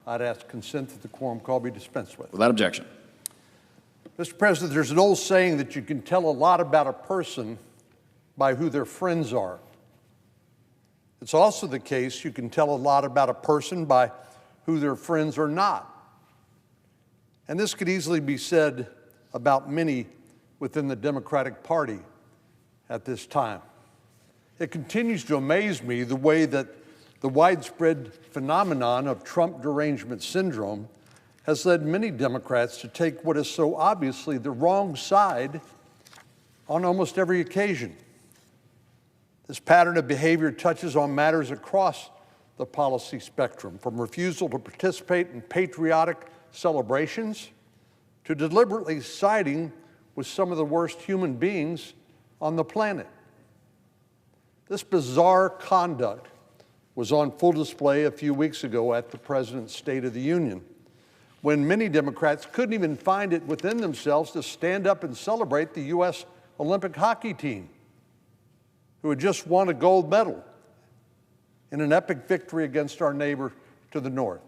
I'd ask consent that the quorum call be dispensed with. Without objection. Mr. President, there's an old saying that you can tell a lot about a person by who their friends are. It's also the case you can tell a lot about a person by who their friends are not. And this could easily be said about many within the Democratic Party at this time. It continues to amaze me the way that the widespread phenomenon of Trump derangement syndrome has led many Democrats to take what is so obviously the wrong side on almost every occasion. This pattern of behavior touches on matters across the policy spectrum, from refusal to participate in patriotic celebrations to deliberately siding with some of the worst human beings on the planet. This bizarre conduct was on full display a few weeks ago at the President's State of the Union, when many Democrats couldn't even find it within themselves to stand up and celebrate the U.S. Olympic hockey team, who had just won a gold medal in an epic victory against our neighbor to the north.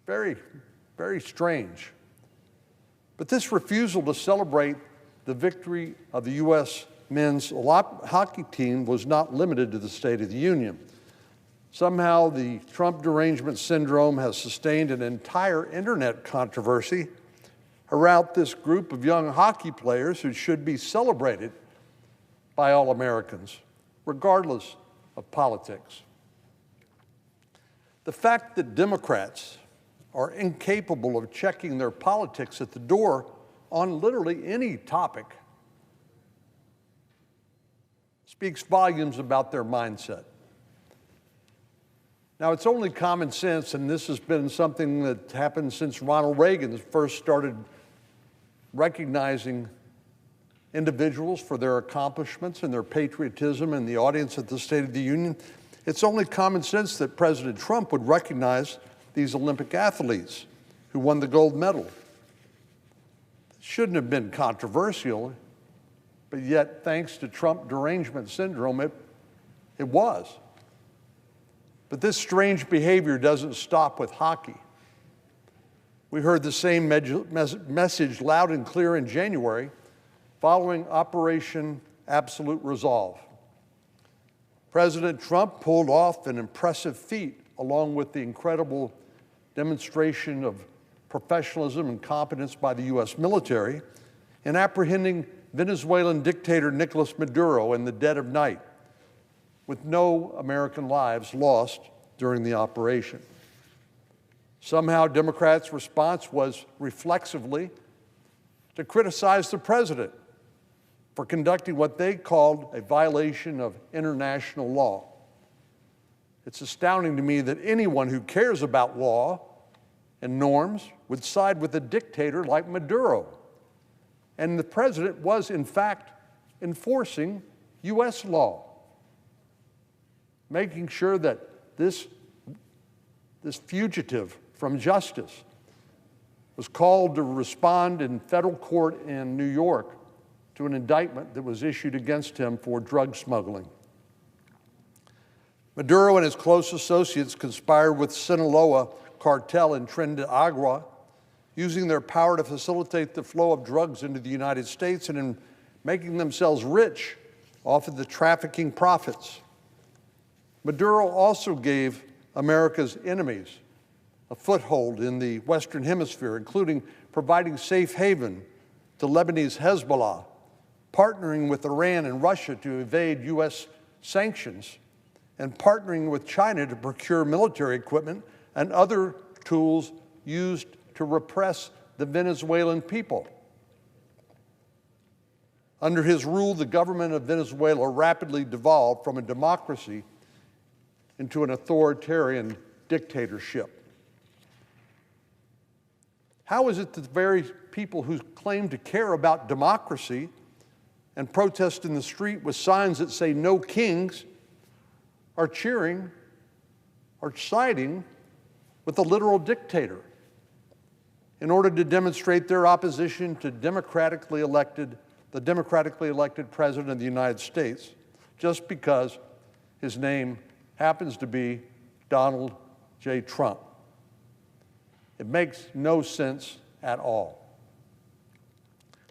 Very, very strange. But this refusal to celebrate the victory of the U.S. men's hockey team was not limited to the State of the Union. Somehow the Trump derangement syndrome has sustained an entire internet controversy around this group of young hockey players who should be celebrated by all Americans, regardless of politics. The fact that Democrats are incapable of checking their politics at the door on literally any topic speaks volumes about their mindset. Now, it's only common sense, and this has been something that happened since Ronald Reagan first started recognizing individuals for their accomplishments and their patriotism in the audience at the State of the Union. It's only common sense that President Trump would recognize these Olympic athletes who won the gold medal. It shouldn't have been controversial, but yet, thanks to Trump derangement syndrome, it was. But this strange behavior doesn't stop with hockey. We heard the same message loud and clear in January following Operation Absolute Resolve. President Trump pulled off an impressive feat along with the incredible demonstration of professionalism and competence by the U.S. military in apprehending Venezuelan dictator Nicolas Maduro in the dead of night, with no American lives lost during the operation. Somehow, Democrats' response was reflexively to criticize the president for conducting what they called a violation of international law. It's astounding to me that anyone who cares about law and norms would side with a dictator like Maduro. And the president was, in fact, enforcing U.S. law, making sure that this fugitive from justice was called to respond in federal court in New York to an indictment that was issued against him for drug smuggling. Maduro and his close associates conspired with Sinaloa cartel in Trinidad, using their power to facilitate the flow of drugs into the United States and in making themselves rich off of the trafficking profits. Maduro also gave America's enemies a foothold in the Western Hemisphere, including providing safe haven to Lebanese Hezbollah, partnering with Iran and Russia to evade U.S. sanctions, and partnering with China to procure military equipment and other tools used to repress the Venezuelan people. Under his rule, the government of Venezuela rapidly devolved from a democracy into an authoritarian dictatorship. How is it that the very people who claim to care about democracy and protest in the street with signs that say "No Kings" are cheering or siding with a literal dictator in order to demonstrate their opposition to the democratically elected President of the United States, just because his name happens to be Donald J. Trump? It makes no sense at all.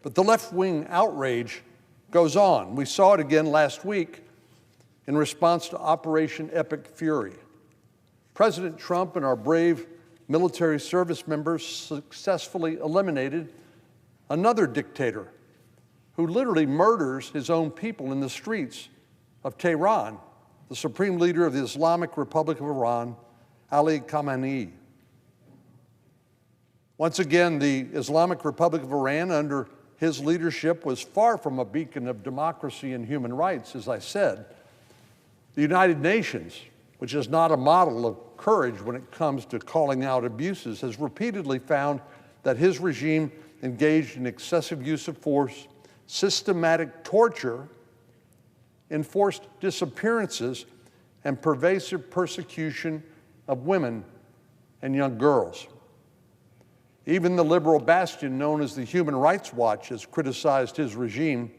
But the left-wing outrage goes on. We saw it again last week in response to Operation Epic Fury. President Trump and our brave military service members successfully eliminated another dictator who literally murders his own people in the streets of Tehran, the supreme leader of the Islamic Republic of Iran, Ali Khamenei. Once again, the Islamic Republic of Iran, under his leadership, was far from a beacon of democracy and human rights, as I said. The United Nations, which is not a model of courage when it comes to calling out abuses, has repeatedly found that his regime engaged in excessive use of force, systematic torture, enforced disappearances, and pervasive persecution of women and young girls. Even the liberal bastion known as the Human Rights Watch has criticized his regime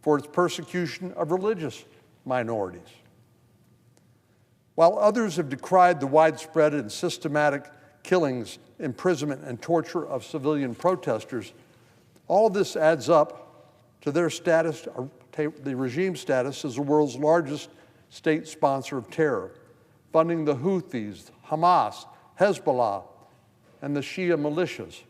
for its persecution of religious minorities. While others have decried the widespread and systematic killings, imprisonment, and torture of civilian protesters, all of this adds up to their status, the regime's status as the world's largest state sponsor of terror, funding the Houthis, Hamas, Hezbollah, and the Shia militias.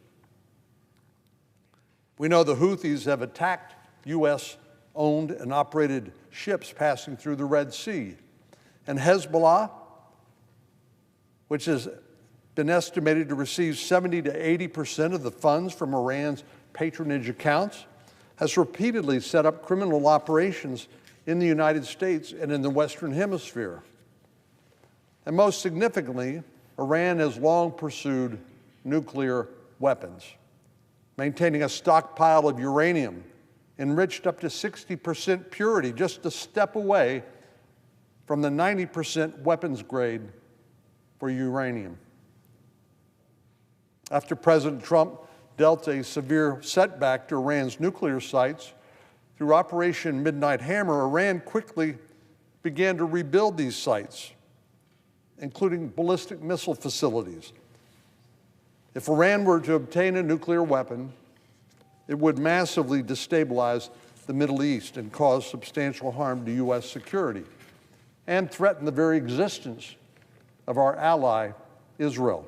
We know the Houthis have attacked U.S.-owned and operated ships passing through the Red Sea. And Hezbollah, which has been estimated to receive 70 to 80% of the funds from Iran's patronage accounts, has repeatedly set up criminal operations in the United States and in the Western Hemisphere. And most significantly, Iran has long pursued nuclear weapons, maintaining a stockpile of uranium enriched up to 60% purity, just a step away from the 90% weapons grade for uranium. After President Trump dealt a severe setback to Iran's nuclear sites through Operation Midnight Hammer, Iran quickly began to rebuild these sites, including ballistic missile facilities. If Iran were to obtain a nuclear weapon, it would massively destabilize the Middle East and cause substantial harm to U.S. security, and threaten the very existence of our ally, Israel.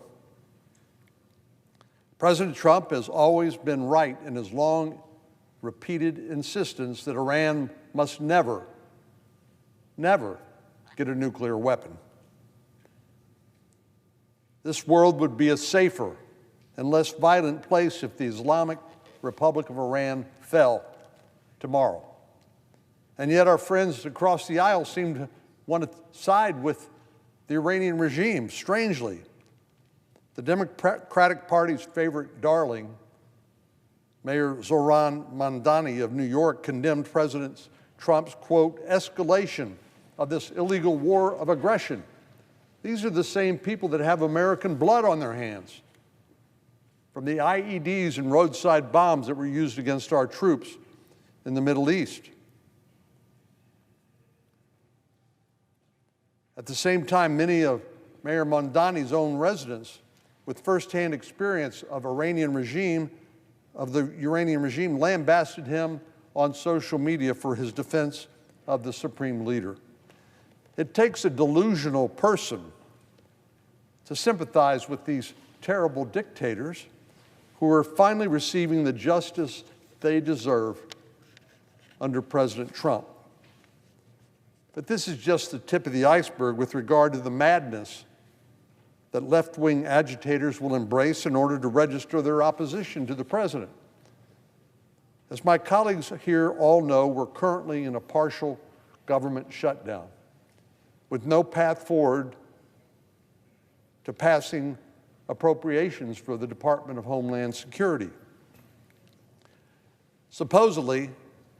President Trump has always been right in his long, repeated insistence that Iran must never, never get a nuclear weapon. This world would be a safer and less violent place if the Islamic Republic of Iran fell tomorrow. And yet our friends across the aisle seem to want to side with the Iranian regime. Strangely, the Democratic Party's favorite darling, Mayor Zohran Mamdani of New York, condemned President Trump's, quote, escalation of this illegal war of aggression. These are the same people that have American blood on their hands, from the IEDs and roadside bombs that were used against our troops in the Middle East. At the same time, many of Mayor Mamdani's own residents with firsthand experience of the Iranian regime lambasted him on social media for his defense of the supreme leader. It takes a delusional person to sympathize with these terrible dictators who are finally receiving the justice they deserve under President Trump. But this is just the tip of the iceberg with regard to the madness that left-wing agitators will embrace in order to register their opposition to the president. As my colleagues here all know, we're currently in a partial government shutdown with no path forward to passing appropriations for the Department of Homeland Security. Supposedly,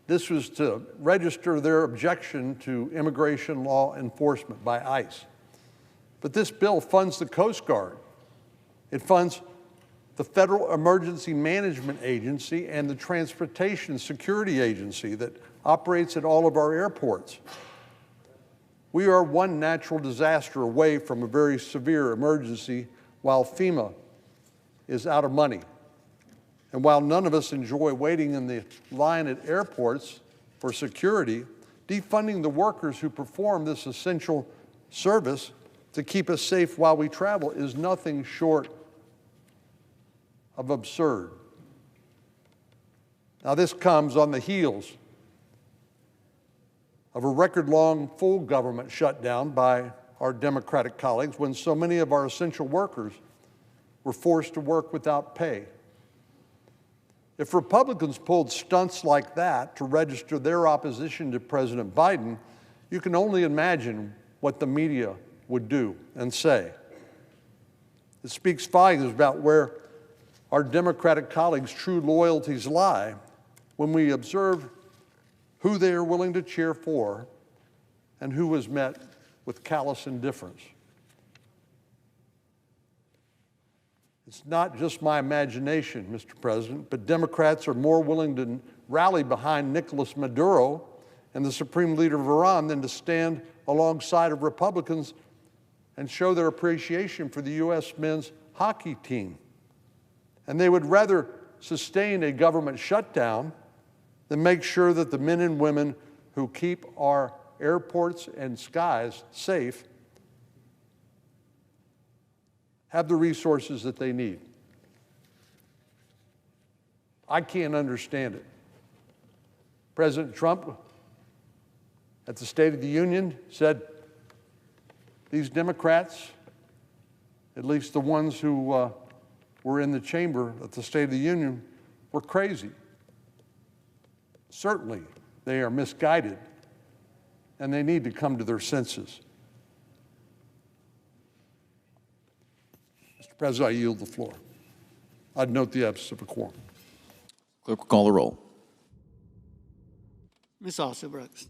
this was to register their objection to immigration law enforcement by ICE. But this bill funds the Coast Guard. It funds the Federal Emergency Management Agency and the Transportation Security Agency that operates at all of our airports. We are one natural disaster away from a very severe emergency, while FEMA is out of money. And while none of us enjoy waiting in the line at airports for security, defunding the workers who perform this essential service to keep us safe while we travel is nothing short of absurd. Now, this comes on the heels of a record-long full government shutdown by our Democratic colleagues when so many of our essential workers were forced to work without pay. If Republicans pulled stunts like that to register their opposition to President Biden, you can only imagine what the media would do and say. It speaks volumes about where our Democratic colleagues' true loyalties lie when we observe who they are willing to cheer for and who was met with callous indifference. It's not just my imagination, Mr. President, but Democrats are more willing to rally behind Nicolas Maduro and the supreme leader of Iran than to stand alongside of Republicans and show their appreciation for the U.S. men's hockey team. And they would rather sustain a government shutdown than make sure that the men and women who keep our airports and skies safe have the resources that they need. I can't understand it. President Trump, at the State of the Union, said these Democrats, at least the ones who were in the chamber at the State of the Union, were crazy. Certainly, they are misguided, and they need to come to their senses. Mr. President, I yield the floor. I'd note the absence of a quorum. Clerk will call the roll. Ms. Alston Brooks.